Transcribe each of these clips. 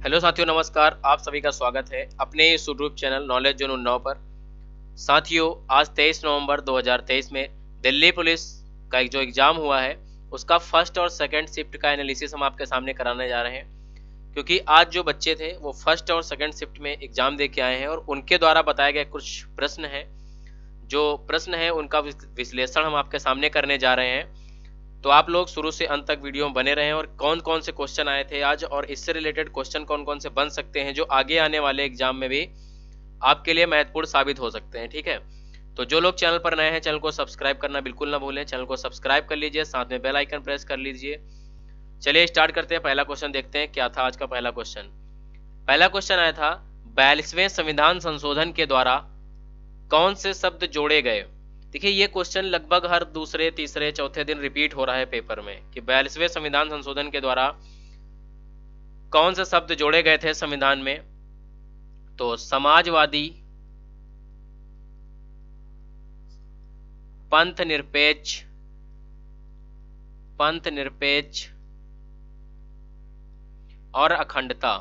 Hello साथियों, नमस्कार। आप सभी का स्वागत है अपने इस YouTube channel knowledge zone Unnao पर। साथियों, आज 23 नवंबर 2023 में दिल्ली पुलिस का एक जो एग्ज़ाम हुआ है उसका फर्स्ट और सेकंड शिफ्ट का एनालिसिस हम आपके सामने कराने जा रहे हैं, क्योंकि आज जो बच्चे थे वो फर्स्ट और सेकंड शिफ्ट में एग्ज़ाम दे के आए हैं और उनके द्वारा बताए गए कुछ प्रश्न हैं। जो प्रश्न है उनका विश्लेषण हम आपके सामने करने जा रहे हैं। तो आप लोग शुरू से अंत तक वीडियो में बने रहें और कौन कौन से क्वेश्चन आए थे आज और इससे रिलेटेड क्वेश्चन कौन कौन से बन सकते हैं जो आगे आने वाले एग्जाम में भी आपके लिए महत्वपूर्ण साबित हो सकते हैं। ठीक है, तो जो लोग चैनल पर नए हैं चैनल को सब्सक्राइब करना बिल्कुल ना भूलें। चैनल को सब्सक्राइब कर लीजिए, साथ में बेल आइकन प्रेस कर लीजिए। चलिए स्टार्ट करते हैं। पहला क्वेश्चन देखते हैं क्या था आज का पहला क्वेश्चन। पहला क्वेश्चन आया था 42वें संविधान संशोधन के द्वारा कौन से शब्द जोड़े गए। देखिए, ये क्वेश्चन लगभग हर दूसरे तीसरे चौथे दिन रिपीट हो रहा है पेपर में कि 42वें संविधान संशोधन के द्वारा कौन से शब्द जोड़े गए थे संविधान में। तो समाजवादी, पंथ निरपेक्ष और अखंडता,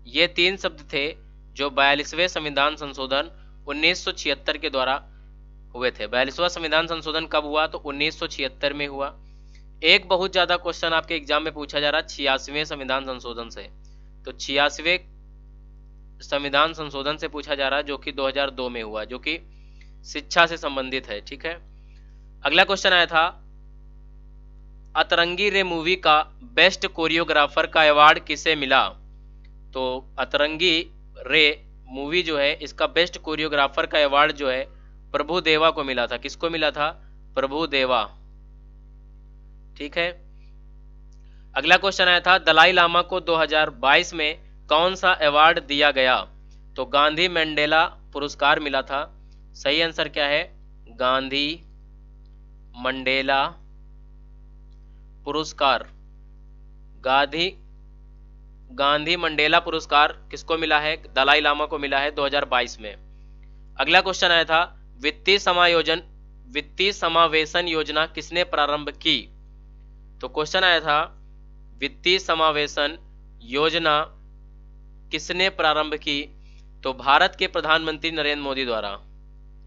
ये तीन शब्द थे जो 42वें संविधान संशोधन 1976 के द्वारा हुए थे। 42वां संविधान संशोधन कब हुआ? तो 1976 में हुआ। एक बहुत ज्यादा क्वेश्चन आपके एग्जाम में पूछा जा रहा है 86वें संविधान संशोधन से। तो 86वें संविधान संशोधन से पूछा जा रहा है जो कि 2002 में हुआ, जो कि शिक्षा से संबंधित है। ठीक है, अगला क्वेश्चन आया था अतरंगी रे मूवी का बेस्ट कोरियोग्राफर का अवार्ड किसे मिला। तो अतरंगी रे मूवी जो है इसका बेस्ट कोरियोग्राफर का अवार्ड जो है प्रभु देवा को मिला था। किसको मिला था? प्रभु देवा। ठीक है, अगला क्वेश्चन आया था दलाई लामा को 2022 में कौन सा अवार्ड दिया गया। तो गांधी मंडेला पुरस्कार मिला था। सही आंसर क्या है? गांधी मंडेला पुरस्कार। गांधी मंडेला पुरस्कार किसको मिला है? दलाई लामा को मिला है 2022 में। अगला क्वेश्चन आया था वित्तीय समावेशन योजना किसने प्रारंभ की। तो क्वेश्चन आया था वित्तीय समावेशन योजना किसने प्रारंभ की। तो भारत के प्रधानमंत्री नरेंद्र मोदी द्वारा।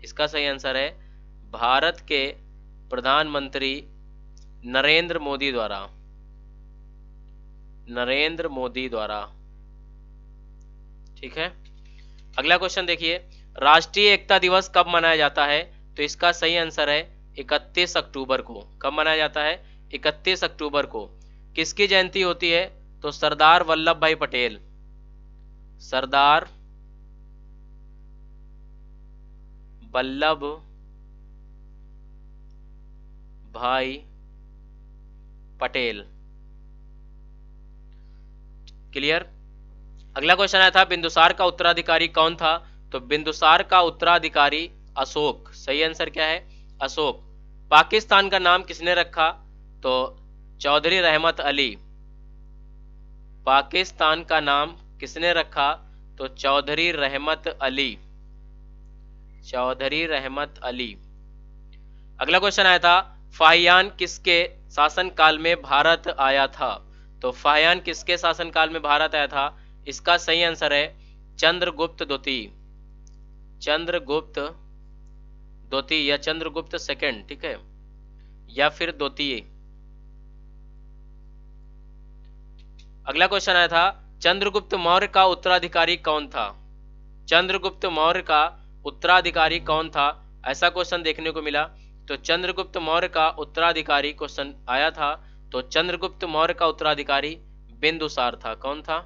इसका सही आंसर है भारत के प्रधानमंत्री नरेंद्र मोदी द्वारा। ठीक है, अगला क्वेश्चन देखिए राष्ट्रीय एकता दिवस कब मनाया जाता है। तो इसका सही आंसर है 31 अक्टूबर को। कब मनाया जाता है? 31 अक्टूबर को। किसकी जयंती होती है? तो सरदार वल्लभ भाई पटेल। सरदार वल्लभ भाई पटेल। क्लियर। अगला क्वेश्चन आया था बिंदुसार का उत्तराधिकारी कौन था। तो बिंदुसार का उत्तराधिकारी अशोक। सही आंसर क्या है? अशोक। पाकिस्तान का नाम किसने रखा। तो चौधरी रहमत अली। पाकिस्तान का नाम किसने रखा। तो चौधरी रहमत अली। अगला क्वेश्चन आया था फाहियान किसके शासनकाल में भारत आया था। तो फाहियान किसके शासनकाल में भारत आया था? इसका सही आंसर है चंद्रगुप्त द्वितीय या चंद्रगुप्त सेकंड। ठीक है, या फिर द्वितीय। अगला क्वेश्चन आया था चंद्रगुप्त मौर्य का उत्तराधिकारी कौन था। चंद्रगुप्त मौर्य का उत्तराधिकारी कौन था, ऐसा क्वेश्चन देखने को मिला। तो चंद्रगुप्त मौर्य का उत्तराधिकारी क्वेश्चन आया था। तो चंद्रगुप्त मौर्य का उत्तराधिकारी बिंदुसार था। कौन था?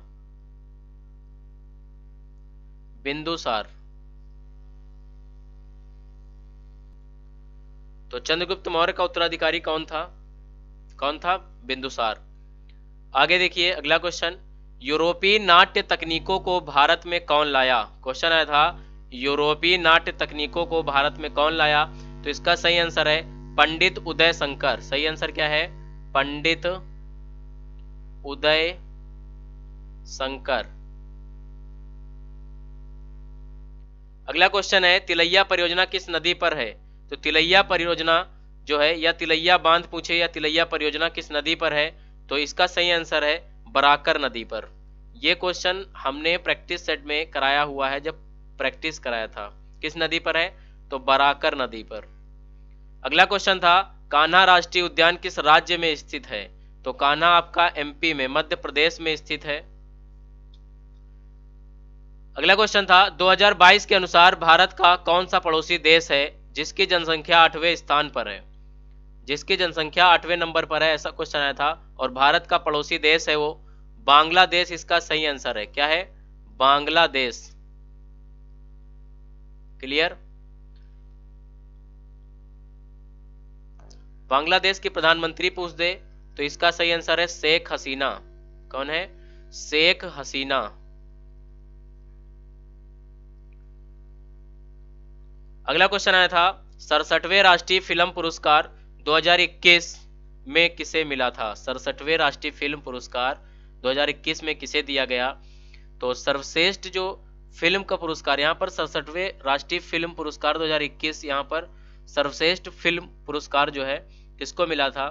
बिंदुसार। तो चंद्रगुप्त मौर्य का उत्तराधिकारी कौन था? बिंदुसार। आगे देखिए अगला क्वेश्चन यूरोपीय नाट्य तकनीकों को भारत में कौन लाया। क्वेश्चन आया था यूरोपीय नाट्य तकनीकों को भारत में कौन लाया। तो इसका सही आंसर है पंडित उदय शंकर। सही आंसर क्या है? पंडित उदय शंकर। अगला क्वेश्चन है तिलैया परियोजना किस नदी पर है। तो तिलैया परियोजना जो है या तिलैया बांध पूछे या तिलैया परियोजना किस नदी पर है। तो इसका सही आंसर है बराकर नदी पर। ये क्वेश्चन हमने प्रैक्टिस सेट में कराया हुआ है, जब प्रैक्टिस कराया था। किस नदी पर है? तो बराकर नदी पर। अगला क्वेश्चन था कान्हा राष्ट्रीय उद्यान किस राज्य में स्थित है? तो कान्हा आपका एमपी में, मध्य प्रदेश में स्थित है। अगला क्वेश्चन था 2022 के अनुसार भारत का कौन सा पड़ोसी देश है जिसकी जनसंख्या 8वें स्थान पर है? जिसकी जनसंख्या 8वें नंबर पर है, ऐसा क्वेश्चन आया था। और भारत का पड़ोसी देश है वो बांग्लादेश, इसका सही आंसर है। क्या है? बांग्लादेश। क्लियर? बांग्लादेश की प्रधानमंत्री पूछ दे तो इसका सही आंसर है शेख हसीना। कौन है? शेख हसीना। अगला क्वेश्चन आया था 67वें राष्ट्रीय फिल्म पुरस्कार 2021 में किसे मिला था? 67वें राष्ट्रीय फिल्म पुरस्कार 2021 में किसे दिया गया? तो सर्वश्रेष्ठ जो फिल्म का पुरस्कार, यहाँ पर 67वें राष्ट्रीय फिल्म पुरस्कार 2021, यहाँ पर सर्वश्रेष्ठ फिल्म पुरस्कार जो है किसको मिला था?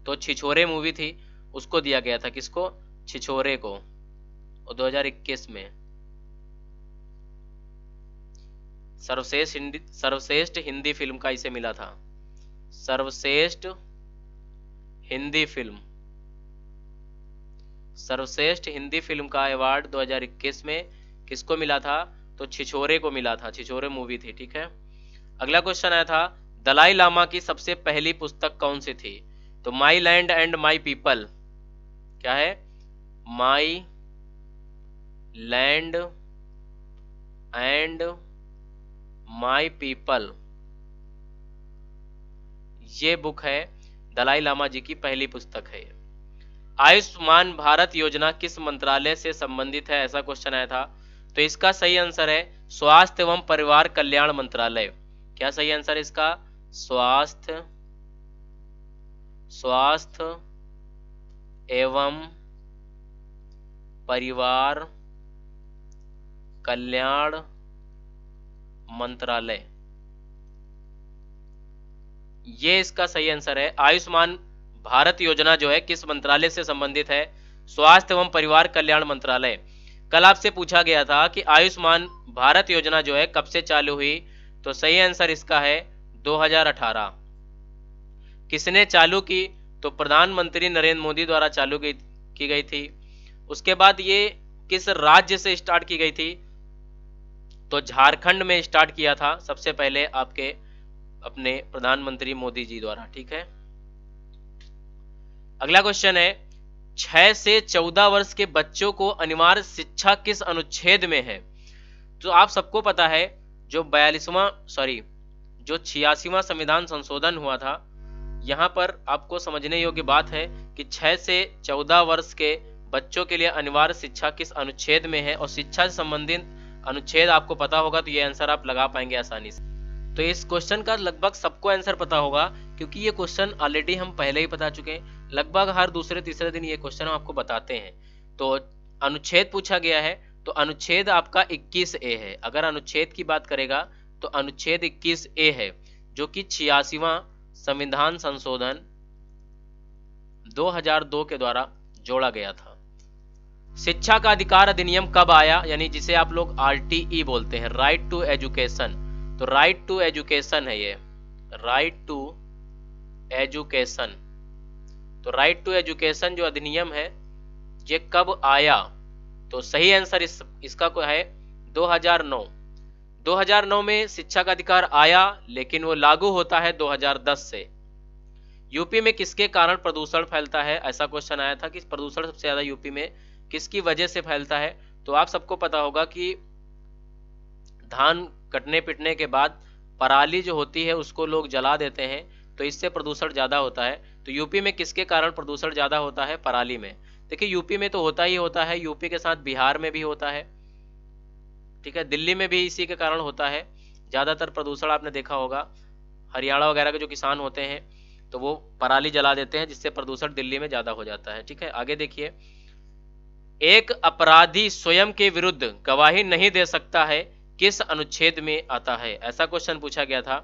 तो छिछोरे मूवी थी, उसको दिया गया था। किसको? छिछोरे को। और 2021 में सर्वश्रेष्ठ हिंदी फिल्म का इसे मिला था। सर्वश्रेष्ठ हिंदी फिल्म, सर्वश्रेष्ठ हिंदी फिल्म का अवार्ड 2021 में किसको मिला था? तो छिछोरे को मिला था। छिछोरे मूवी थी। ठीक है। अगला क्वेश्चन आया था दलाई लामा की सबसे पहली पुस्तक कौन सी थी? तो माई लैंड एंड माई पीपल। क्या है? माई लैंड एंड माई पीपल, ये बुक है दलाई लामा जी की पहली पुस्तक है। आयुष्मान भारत योजना किस मंत्रालय से संबंधित है? ऐसा क्वेश्चन आया था। तो इसका सही आंसर है स्वास्थ्य एवं परिवार कल्याण मंत्रालय। क्या सही आंसर है इसका? स्वास्थ्य एवं परिवार कल्याण मंत्रालय, ये इसका सही आंसर है। आयुष्मान भारत योजना जो है किस मंत्रालय से संबंधित है? स्वास्थ्य एवं परिवार कल्याण मंत्रालय। कल आपसे पूछा गया था कि आयुष्मान भारत योजना जो है कब से चालू हुई? तो सही आंसर इसका है 2018। किसने चालू की? तो प्रधानमंत्री नरेंद्र मोदी द्वारा चालू की गई थी। उसके बाद ये किस राज्य से स्टार्ट की गई थी? तो झारखंड में स्टार्ट किया था सबसे पहले आपके अपने प्रधानमंत्री मोदी जी द्वारा। ठीक है। अगला क्वेश्चन है 6 से 14 वर्ष के बच्चों को अनिवार्य शिक्षा किस अनुच्छेद में है? तो आप सबको पता है जो 86वां संविधान संशोधन हुआ था, यहां पर आपको समझने योग्य बात है कि 6 से 14 वर्ष के बच्चों के लिए अनिवार्य शिक्षा किस अनुच्छेद में है, और शिक्षा से संबंधित अनुच्छेद आपको पता होगा तो ये आंसर आप लगा पाएंगे आसानी से। तो इस क्वेश्चन का लगभग सबको आंसर पता होगा, क्योंकि ये क्वेश्चन ऑलरेडी हम पहले ही बता चुके हैं। लगभग हर दूसरे तीसरे दिन ये क्वेश्चन हम आपको बताते हैं। तो अनुच्छेद पूछा गया है, तो अनुच्छेद आपका 21A है। अगर अनुच्छेद की बात करेगा तो अनुच्छेद 21A है, जो कि 86वां संविधान संशोधन 2002 के द्वारा जोड़ा गया था। शिक्षा का अधिकार अधिनियम कब आया? यानी जिसे आप लोग RTE बोलते हैं, राइट टू एजुकेशन। तो राइट टू एजुकेशन है ये, राइट टू एजुकेशन। तो राइट टू एजुकेशन जो अधिनियम है ये कब आया? तो सही आंसर इसका को है 2009। 2009 में शिक्षा का अधिकार आया, लेकिन वो लागू होता है 2010 से। यूपी में किसके कारण प्रदूषण फैलता है? ऐसा क्वेश्चन आया था कि प्रदूषण सबसे ज्यादा यूपी में किसकी वजह से फैलता है? तो आप सबको पता होगा कि धान कटने पिटने के बाद पराली जो होती है उसको लोग जला देते हैं, तो इससे प्रदूषण ज्यादा होता है। तो यूपी में किसके कारण प्रदूषण ज्यादा होता है? पराली में। देखिए यूपी में तो होता ही होता है, यूपी के साथ बिहार में भी होता है, ठीक है, दिल्ली में भी इसी के कारण होता है। ज्यादातर प्रदूषण आपने देखा होगा, हरियाणा वगैरह के जो किसान होते हैं तो वो पराली जला देते हैं, जिससे प्रदूषण दिल्ली में ज्यादा हो जाता है। ठीक है, आगे देखिए, एक अपराधी स्वयं के विरुद्ध गवाही नहीं दे सकता है, किस अनुच्छेद में आता है? ऐसा क्वेश्चन पूछा गया था।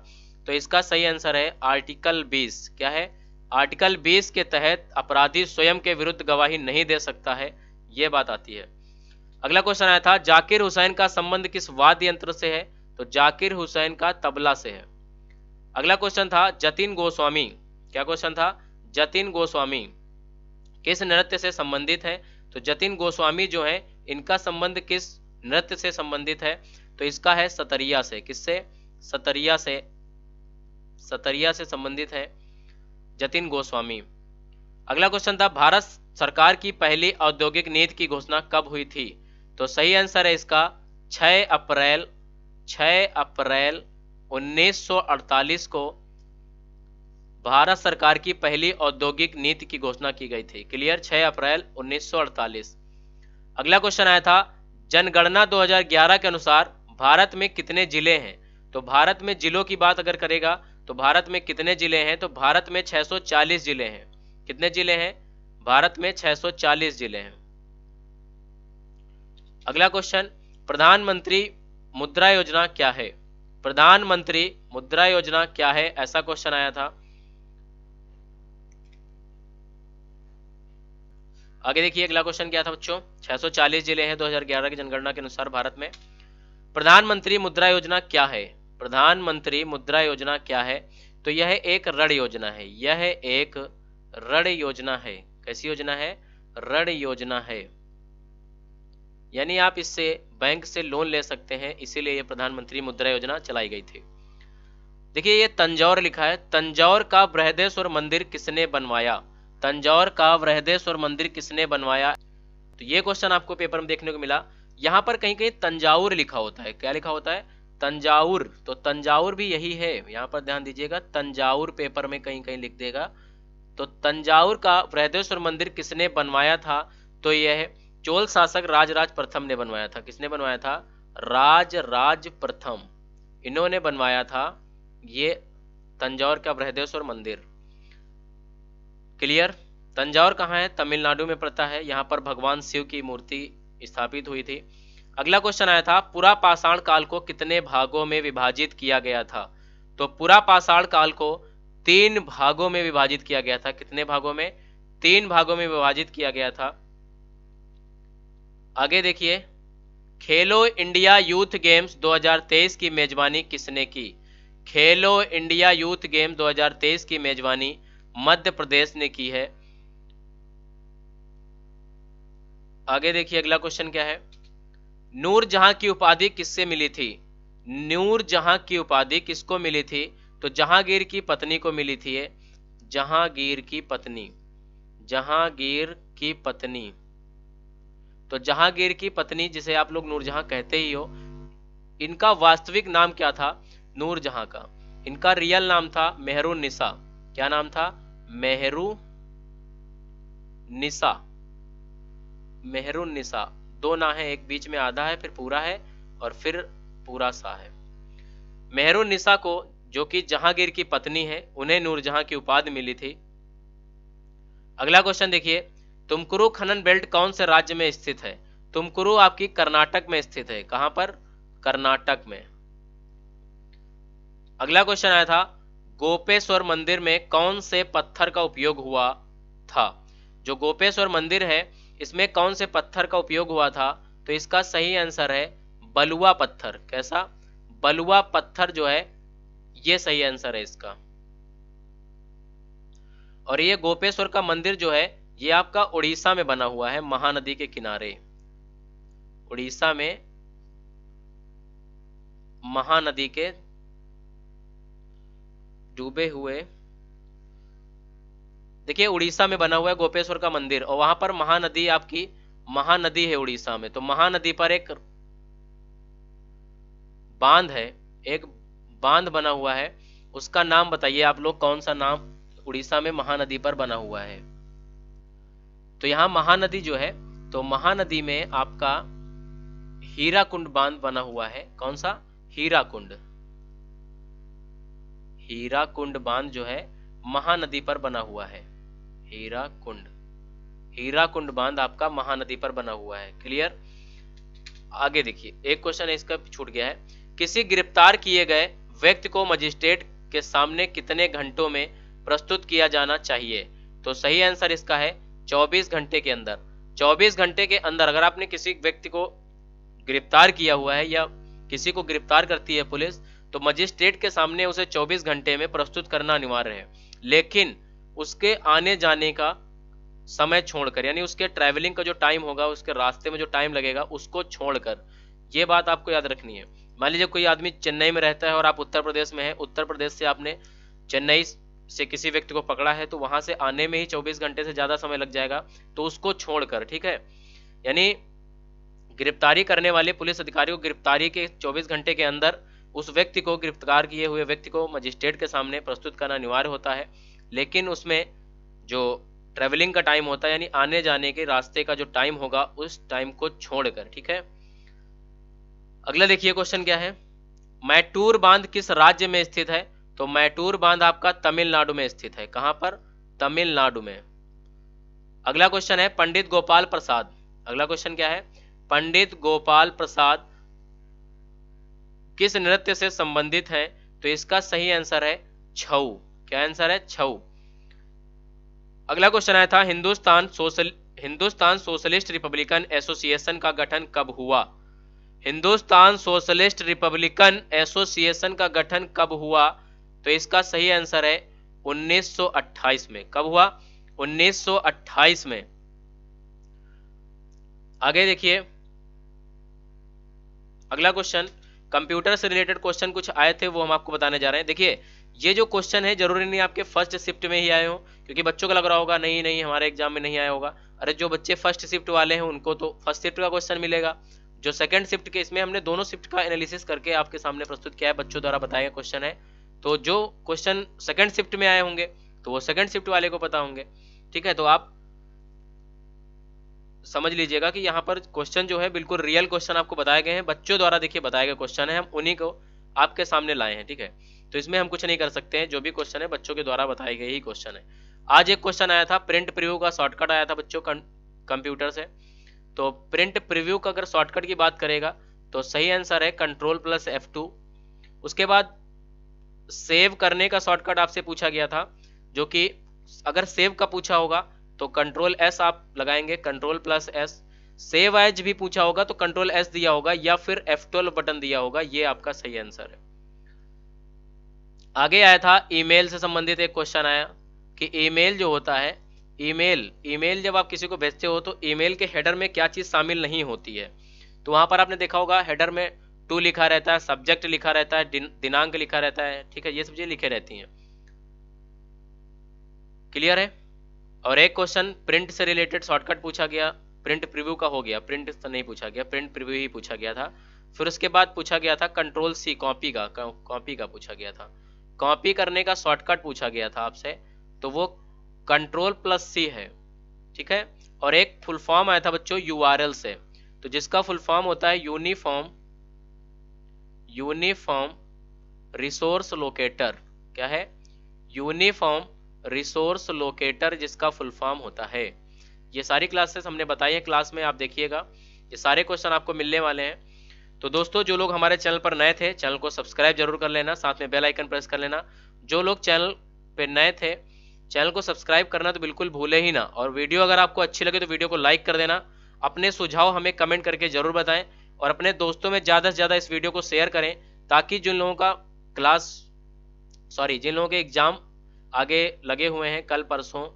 तो इसका सही आंसर है आर्टिकल 20। क्या है? आर्टिकल 20 के तहत अपराधी स्वयं के विरुद्ध गवाही नहीं दे सकता है, ये बात आती है। अगला क्वेश्चन आया था जाकिर हुसैन का संबंध किस वाद्य यंत्र से है, तो जाकिर हुसैन का तबला से है। अगला क्वेश्चन था जतिन गोस्वामी, क्या क्वेश्चन था, जतिन गोस्वामी किस नृत्य से संबंधित है, तो जतिन गोस्वामी जो है इनका संबंध किस नृत्य से संबंधित है, तो इसका है सतरिया से। किससे, सतरिया से, सतरिया से संबंधित है जतिन गोस्वामी। अगला क्वेश्चन था भारत सरकार की पहली औद्योगिक नीति की घोषणा कब हुई थी, तो सही आंसर है इसका 6 अप्रैल 1948 को भारत सरकार की पहली औद्योगिक नीति की घोषणा की गई थी। क्लियर, 6 अप्रैल 1948। अगला क्वेश्चन आया था जनगणना 2011 के अनुसार भारत में कितने जिले हैं, तो भारत में जिलों की बात अगर करेगा तो भारत में कितने जिले हैं, तो भारत में 640 जिले हैं। कितने जिले हैं, भारत में 640 जिले हैं। अगला क्वेश्चन प्रधानमंत्री मुद्रा योजना क्या है, प्रधानमंत्री मुद्रा योजना क्या है, ऐसा क्वेश्चन आया था। आगे देखिए अगला क्वेश्चन क्या था बच्चों, 640 जिले हैं 2011 की जनगणना के अनुसार भारत में। प्रधानमंत्री मुद्रा योजना क्या है, प्रधानमंत्री मुद्रा योजना क्या है, तो यह एक ऋण योजना है, यह एक ऋण योजना है। कैसी योजना है, ऋण योजना है, यानी आप इससे बैंक से लोन ले सकते हैं, इसीलिए यह प्रधानमंत्री मुद्रा योजना चलाई गई थी। देखिए ये तंजौर लिखा है, तंजौर का बृहदेश्वर मंदिर किसने बनवाया, तंजौर का बृहदेश्वर मंदिर किसने बनवाया, तो ये क्वेश्चन आपको पेपर में देखने को मिला। यहां पर कहीं कहीं तंजाउर लिखा होता है, क्या लिखा होता है, तंजाउर, तो तंजाउर भी यही है, यहां पर ध्यान दीजिएगा, तंजाउर पेपर में कहीं कहीं लिख देगा। तो तंजाउर का बृहदेश्वर मंदिर किसने बनवाया था, तो यह चोल शासक राजराज प्रथम ने बनवाया था। किसने बनवाया था, राजराज प्रथम, इन्होंने बनवाया था ये तंजौर का बृहदेश्वर मंदिर। क्लियर, तंजौर कहाँ है, तमिलनाडु में पड़ता है, यहाँ पर भगवान शिव की मूर्ति स्थापित हुई थी। अगला क्वेश्चन आया था पुरा पाषाण काल को कितने भागों में विभाजित किया गया था, तो पुरा पाषाण काल को 3 भागों में विभाजित किया गया था। कितने भागों में, 3 भागों में विभाजित किया गया था। आगे देखिए खेलो इंडिया यूथ गेम्स 2023 की मेजबानी किसने की, खेलो इंडिया यूथ गेम 2023 की मेजबानी मध्य प्रदेश ने की है। आगे देखिए अगला क्वेश्चन क्या है, नूरजहां की उपाधि किससे मिली थी, नूरजहां की उपाधि किसको मिली थी, तो जहांगीर की पत्नी को मिली थी। जहांगीर की पत्नी, जहांगीर की पत्नी, तो जहांगीर की पत्नी जिसे आप लोग नूरजहां कहते ही हो, इनका वास्तविक नाम क्या था, नूरजहां का, इनका रियल नाम था मेहरुन्निसा। क्या नाम था, मेहरुन्निसा, मेहरुन्निसा, 2 ना है, एक बीच में आधा है, फिर पूरा है और फिर पूरा सा है। मेहरुन्निसा को जो कि जहांगीर की पत्नी है, उन्हें नूरजहां की उपाधि मिली थी। अगला क्वेश्चन देखिए तुमकुरु खनन बेल्ट कौन से राज्य में स्थित है, तुमकुरु आपकी कर्नाटक में स्थित है। कहां पर, कर्नाटक में। अगला क्वेश्चन आया था गोपेश्वर मंदिर में कौन से पत्थर का उपयोग हुआ था, जो गोपेश्वर मंदिर है इसमें कौन से पत्थर का उपयोग हुआ था, तो इसका सही आंसर है बलुआ पत्थर। कैसा, बलुआ पत्थर जो है ये सही आंसर है इसका। और ये गोपेश्वर का मंदिर जो है ये आपका उड़ीसा में बना हुआ है, महानदी के किनारे, उड़ीसा में महानदी के डूबे हुए, देखिए उड़ीसा में बना हुआ है गोपेश्वर का मंदिर, और वहां पर महानदी आपकी महानदी है उड़ीसा में। तो महानदी पर एक बांध है, एक बांध बना हुआ है, उसका नाम बताइए आप लोग, कौन सा नाम उड़ीसा में महानदी पर बना हुआ है। तो यहां महानदी जो है, तो महानदी में आपका हीराकुंड बांध बना हुआ है। कौन सा, हीराकुंड, हीराकुंड बांध जो है महानदी पर बना हुआ है, हीराकुंड, हीराकुंड बांध आपका महानदी पर बना हुआ है। क्लियर। आगे देखिए एक क्वेश्चन है इसका छूट गया है, किसी गिरफ्तार किए गए व्यक्ति को मजिस्ट्रेट के सामने कितने घंटों में प्रस्तुत किया जाना चाहिए, तो सही आंसर इसका है 24 घंटे के अंदर। 24 घंटे के अंदर अगर आपने किसी व्यक्ति को गिरफ्तार किया हुआ है या किसी को गिरफ्तार करती है पुलिस, तो मजिस्ट्रेट के सामने उसे 24 घंटे में प्रस्तुत करना अनिवार्य है। लेकिन उसके आने जाने का समय छोड़कर, यानी उसके ट्रैवलिंग का जो टाइम होगा, उसके रास्ते में जो टाइम लगेगा, उसको छोड़कर, ये बात आपको याद रखनी है। मान लीजिए कोई आदमी चेन्नई में रहता है और आप उत्तर प्रदेश में हैं, उत्तर प्रदेश से आपने चेन्नई से किसी व्यक्ति को पकड़ा है, तो वहां से आने में ही 24 घंटे से ज्यादा समय लग जाएगा, तो उसको छोड़कर, ठीक है, यानी गिरफ्तारी करने वाले पुलिस अधिकारी को गिरफ्तारी के 24 घंटे के अंदर उस व्यक्ति को, गिरफ्तार किए हुए व्यक्ति को मजिस्ट्रेट के सामने प्रस्तुत करना अनिवार्य होता है। लेकिन उसमें जो ट्रेवलिंग का टाइम होता है, यानी आने जाने के रास्ते का जो टाइम होगा, उस टाइम को छोड़कर, ठीक है। अगला देखिए क्वेश्चन क्या है, मैटूर बांध किस राज्य में स्थित है? तो मैटूर बांध आपका तमिलनाडु में स्थित है। कहां पर? तमिलनाडु में। अगला क्वेश्चन है पंडित गोपाल प्रसाद। अगला क्वेश्चन क्या है, पंडित गोपाल प्रसाद किस नृत्य से संबंधित है? तो इसका सही आंसर है छऊ। क्या आंसर है? छऊ। अगला क्वेश्चन आया था हिंदुस्तान सोशलिस्ट रिपब्लिकन एसोसिएशन का गठन कब हुआ? हिंदुस्तान सोशलिस्ट रिपब्लिकन एसोसिएशन का गठन कब हुआ? तो इसका सही आंसर है 1928 में। कब हुआ? 1928 में। आगे देखिए अगला क्वेश्चन, कंप्यूटर से रिलेटेड क्वेश्चन कुछ आए थे, वो हम आपको बताने जा रहे हैं। देखिए ये जो क्वेश्चन है जरूरी नहीं आपके फर्स्ट शिफ्ट में ही आए हो, क्योंकि बच्चों को लग रहा होगा नहीं नहीं हमारे एग्जाम में नहीं आया होगा। अरे जो बच्चे फर्स्ट शिफ्ट वाले हैं उनको तो फर्स्ट शिफ्ट का क्वेश्चन मिलेगा। जो सेकंड शिफ्ट के, इसमें हमने दोनों शिफ्ट का एनालिसिस करके आपके सामने प्रस्तुत किया है, बच्चों द्वारा बताया गया क्वेश्चन है। तो जो क्वेश्चन सेकंड शिफ्ट में आए होंगे तो वो सेकंड शिफ्ट वाले को पता होंगे, ठीक है। तो आप समझ लीजिएगा कि यहाँ पर क्वेश्चन जो है बिल्कुल रियल क्वेश्चन आपको बताए गए हैं, बच्चों द्वारा देखिए बताए गए क्वेश्चन है, हम उन्हीं को आपके सामने लाए हैं, ठीक है। तो इसमें हम कुछ नहीं कर सकते हैं, जो भी क्वेश्चन है बच्चों के द्वारा बताए गए ही क्वेश्चन है। आज एक क्वेश्चन आया था प्रिंट प्रीव्यू का, शॉर्टकट आया था बच्चों कंप्यूटर से। तो प्रिंट प्रीव्यू का अगर शॉर्टकट की बात करेगा तो सही आंसर है Ctrl+F2। उसके बाद सेव करने का शॉर्टकट आपसे पूछा गया था, जो कि अगर सेव का पूछा होगा तो Ctrl+S आप लगाएंगे, Ctrl+S। सेव एज भी पूछा होगा तो Ctrl+S दिया होगा या फिर F12 बटन दिया होगा, ये आपका सही आंसर है। आगे आया था ईमेल से संबंधित एक क्वेश्चन आया कि ईमेल जो होता है, ईमेल जब आप किसी को भेजते हो तो ईमेल के हेडर में क्या चीज शामिल नहीं होती है? तो वहां पर आपने देखा होगा हेडर में टू लिखा रहता है, सब्जेक्ट लिखा रहता है, दिनांक लिखा रहता है, ठीक है, ये सब चीजें लिखे रहती हैं। क्लियर है? और एक क्वेश्चन प्रिंट से रिलेटेड शॉर्टकट पूछा गया, प्रिंट प्रीव्यू का हो गया, प्रिंट तो नहीं पूछा गया, प्रिंट प्रीव्यू ही पूछा गया था। फिर उसके बाद पूछा गया था Ctrl+C, कॉपी का पूछा गया था। कॉपी करने का शॉर्टकट पूछा गया था आपसे, तो वो Ctrl+C है, ठीक है। और एक फुल फॉर्म आया था बच्चों URL से, तो जिसका फुल फॉर्म होता है यूनिफॉर्म रिसोर्स लोकेटर। क्या है? यूनिफॉर्म रिसोर्स लोकेटर, जिसका फुल फॉर्म होता है। ये सारी क्लासेस हमने बताई है, क्लास में आप देखिएगा, ये सारे क्वेश्चन आपको मिलने वाले हैं। तो दोस्तों जो लोग हमारे चैनल पर नए थे, चैनल को सब्सक्राइब जरूर कर लेना, साथ में बेल आइकन प्रेस कर लेना। जो लोग चैनल पे नए थे, चैनल को सब्सक्राइब करना तो बिल्कुल भूले ही ना। और वीडियो अगर आपको अच्छी लगे तो वीडियो को लाइक कर देना, अपने सुझाव हमें कमेंट करके जरूर बताएं, और अपने दोस्तों में ज़्यादा से ज़्यादा इस वीडियो को शेयर करें, ताकि जिन लोगों के एग्जाम आगे लगे हुए हैं, कल परसों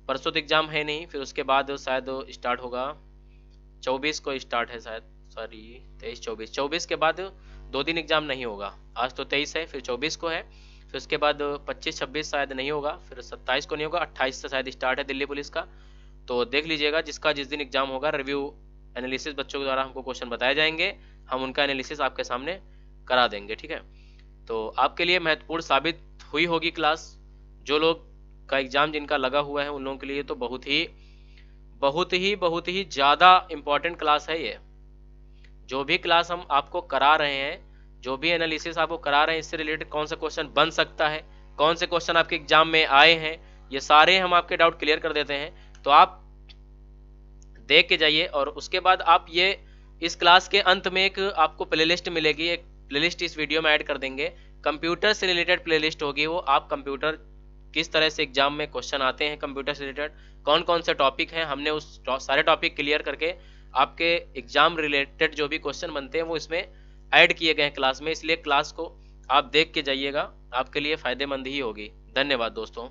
तो एग्जाम है नहीं, फिर उसके बाद शायद स्टार्ट होगा, 24 को स्टार्ट है शायद, 23-24 के बाद 2 दिन एग्जाम नहीं होगा। आज तो 23 है, फिर 24 को है, फिर उसके बाद 25-26 शायद नहीं होगा, फिर 27 को नहीं होगा, 28 से शायद स्टार्ट है दिल्ली पुलिस का। तो देख लीजिएगा, जिसका जिस दिन एग्जाम होगा, रिव्यू एनालिसिस बच्चों के द्वारा हमको क्वेश्चन बताए जाएंगे, हम उनका एनालिसिस आपके सामने करा देंगे, ठीक है। तो आपके लिए महत्वपूर्ण साबित हुई होगी क्लास। जो लोग का एग्जाम जिनका लगा हुआ है उन लोगों के लिए तो बहुत ही ज़्यादा इम्पोर्टेंट क्लास है ये। जो भी क्लास हम आपको करा रहे हैं, जो भी एनालिसिस आपको करा रहे हैं, इससे रिलेटेड कौन सा क्वेश्चन बन सकता है, कौन से क्वेश्चन आपके एग्जाम में आए हैं, ये सारे हम आपके डाउट क्लियर कर देते हैं। तो आप देख के जाइए, और उसके बाद आप ये इस क्लास के अंत में एक आपको प्लेलिस्ट मिलेगी, एक प्लेलिस्ट इस वीडियो में ऐड कर देंगे, कंप्यूटर से रिलेटेड प्लेलिस्ट होगी वो। आप कंप्यूटर किस तरह से एग्जाम में क्वेश्चन आते हैं कंप्यूटर से रिलेटेड, कौन कौन से टॉपिक हैं, हमने उस सारे टॉपिक क्लियर करके आपके एग्जाम रिलेटेड जो भी क्वेश्चन बनते हैं वो इसमें ऐड किए गए हैं क्लास में, इसलिए क्लास को आप देख के जाइएगा, आपके लिए फ़ायदेमंद ही होगी। धन्यवाद दोस्तों।